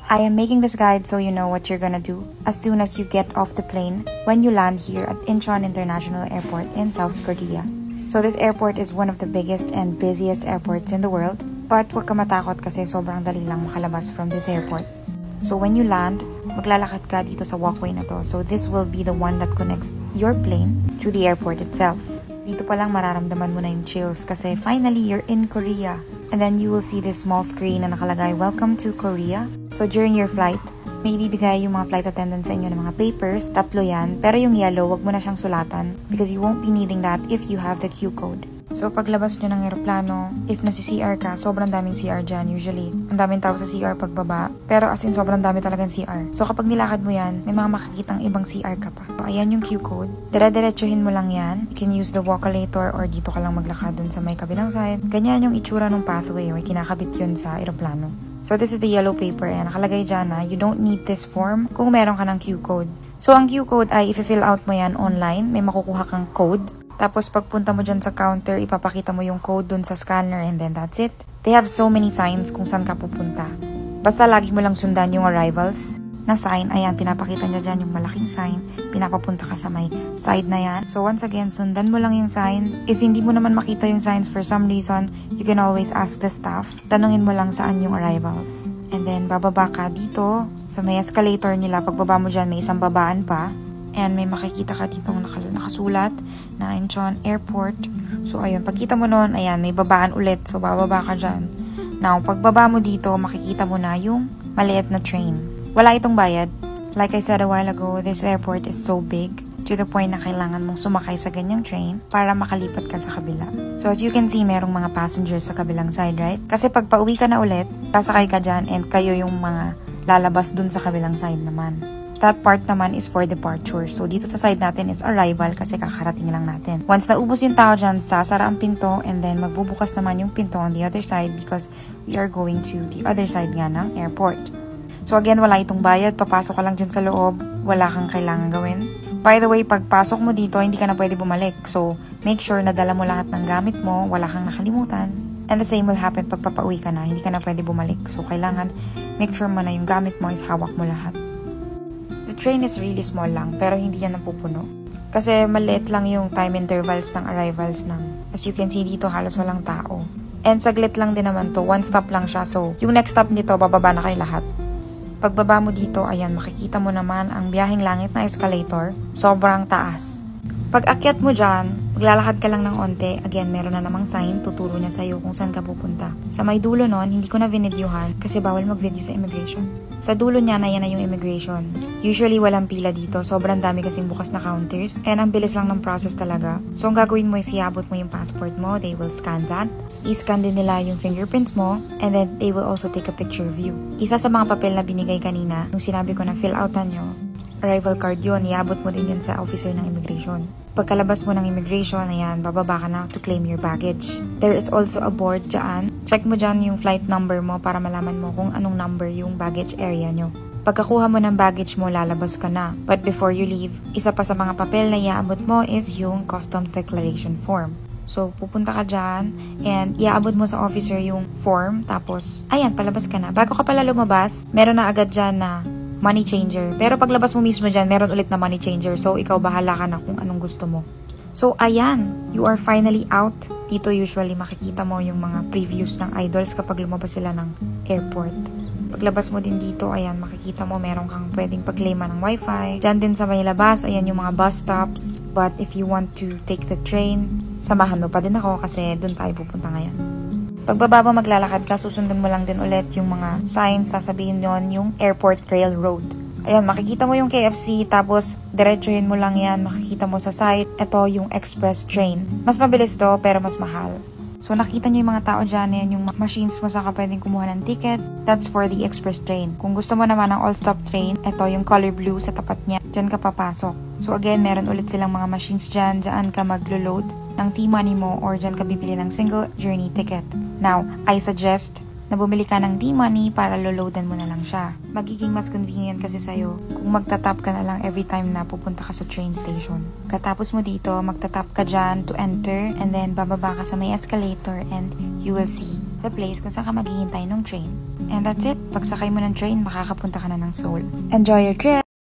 I am making this guide so you know what you're gonna do as soon as you get off the plane when you land here at Incheon International Airport in South Korea. So this airport is one of the biggest and busiest airports in the world, but huwag ka matakot kasi sobrang dali lang makalabas from this airport. So when you land, maglalakad ka dito sa walkway na to. So this will be the one that connects your plane to the airport itself. Dito pa lang mararamdaman mo na yung chills kasi finally you're in Korea. And then you will see this small screen na nakalagay, "Welcome to Korea." So during your flight, may ibibigay yung mga flight attendants sa inyo ng mga papers. 3 yan. Pero yung yellow, wag mo na siyang sulatan because you won't be needing that if you have the Q code. So paglabas nyo ng eroplano, if nasi-CR ka, sobrang daming CR dyan usually. Ang daming tao sa CR pagbaba. Pero as in, sobrang dami talagang CR. So kapag nilakad mo yan, may mga makikitang ibang CR ka pa. So ayan yung Q code. Dire-diretsuhin mo lang yan. You can use the walkalator or dito ka lang maglakad dun sa may kabilang side. Ganyan yung itsura ng pathway. May kinakabit yun sa eroplano. So this is the yellow paper and nakalagay dyan na you don't need this form kung meron ka ng Q code. So ang Q code ay if-fill out mo yan online, may makukuha kang code. Tapos pagpunta mo dyan sa counter, ipapakita mo yung code dun sa scanner and then that's it. They have so many signs kung saan ka pupunta. Basta lagi mo lang sundan yung arrivals na sign. Ayan, pinapakita niya dyan yung malaking sign. Pinapapunta ka sa may side na yan. So once again, sundan mo lang yung sign. If hindi mo naman makita yung signs for some reason, you can always ask the staff. Tanungin mo lang saan yung arrivals. And then bababa ka dito sa may escalator nila. Pagbaba mo dyan, may isang babaan pa. And may makikita ka dito nakasulat na Incheon Airport. So, ayun. Pagkita mo nun, ayan, may babaan ulit. So, bababa ka dyan. Now, pagbaba mo dito, makikita mo na yung maliit na train. Wala itong bayad. Like I said a while ago, this airport is so big to the point na kailangan mong sumakay sa ganyang train para makalipat ka sa kabila. So, as you can see, merong mga passengers sa kabilang side, right? Kasi pag pauwi ka na ulit, sasakay ka dyan and kayo yung mga lalabas dun sa kabilang side naman. That part naman is for departure. So, dito sa side natin is arrival kasi kakarating lang natin. Once naubos yung tao dyan, sasara ang pinto and then magbubukas naman yung pinto on the other side because we are going to the other side nga ng airport. So, again, wala itong bayad. Papasok ka lang dyan sa loob. Wala kang kailangan gawin. By the way, pagpasok mo dito, hindi ka na pwede bumalik. So, make sure na dala mo lahat ng gamit mo. Wala kang nakalimutan. And the same will happen pag papauwi ka na. Hindi ka na pwede bumalik. So, kailangan make sure mo na yung gamit mo is hawak mo lahat. The train is really small lang, pero hindi yan napupuno. Kasi maliit lang yung time intervals ng arrivals ng, as you can see dito, halos walang tao. And saglit lang din naman to, one stop lang siya. So, yung next stop nito, bababa na kayo lahat. Pagbaba mo dito, ayan, makikita mo naman ang biyaheng langit na escalator. Sobrang taas. Pag akyat mo dyan, maglalakad ka lang ng onte. Again, meron na namang sign, tuturo niya sa'yo kung saan ka pupunta. Sa may dulo nun, hindi ko na videohan kasi bawal mag-video sa immigration. Sa dulo niya na yan na yung immigration. Usually, walang pila dito. Sobrang dami kasing bukas na counters. And ang bilis lang ng process talaga. So, ang gagawin mo is iabot mo yung passport mo. They will scan that. I-scan din nila yung fingerprints mo. And then, they will also take a picture of you. Isa sa mga papel na binigay kanina, nung sinabi ko na fill outan nyo, arrival card yun, iabot mo din yun sa officer ng immigration. Pagkalabas mo ng immigration, ayan, bababa ka na to claim your baggage. There is also a board dyan. Check mo dyan yung flight number mo para malaman mo kung anong number yung baggage area nyo. Pagkakuha mo ng baggage mo, lalabas ka na. But before you leave, isa pa sa mga papel na iaabot mo is yung customs declaration form. So, pupunta ka dyan and iaabot mo sa officer yung form. Tapos, ayan, palabas ka na. Bago ka pala lumabas, meron na agad dyan na money changer. Pero paglabas mo mismo dyan, meron ulit na money changer. So, ikaw bahala ka na kung anong gusto mo. So, ayan. You are finally out. Dito usually makikita mo yung mga previews ng idols kapag lumabas sila ng airport. Paglabas mo din dito, ayan, makikita mo meron kang pwedeng pag-claiman ng wifi. Dyan din sa may labas, ayan yung mga bus stops. But if you want to take the train, samahan mo pa din ako kasi dun tayo pupunta ngayon. Pagbaba mo maglalakad ka, susundan mo lang din ulit yung mga signs, sasabihin yon yung Airport Railroad. Ayan, makikita mo yung KFC, tapos diretsuhin mo lang yan, makikita mo sa site, ito yung express train. Mas mabilis to, pero mas mahal. So, nakita nyo yung mga tao dyan, yan yung machines mo saan ka pwedeng kumuha ng ticket. That's for the express train. Kung gusto mo naman ng all-stop train, ito yung color blue sa tapat niya. Dyan ka papasok. So, again, meron ulit silang mga machines dyan. Dyan ka maglo-load ng T-money mo or dyan ka bibili ng single journey ticket. Now, I suggest na bumili ka ng T-money para loloadan mo na lang siya. Magiging mas convenient kasi sa'yo kung magtatap ka na lang every time na pupunta ka sa train station. Katapos mo dito, magtatap ka dyan to enter and then bababa ka sa may escalator and you will see the place kung saan ka maghihintay ng train. And that's it. Pagsakay mo ng train, makakapunta ka na ng Seoul. Enjoy your trip!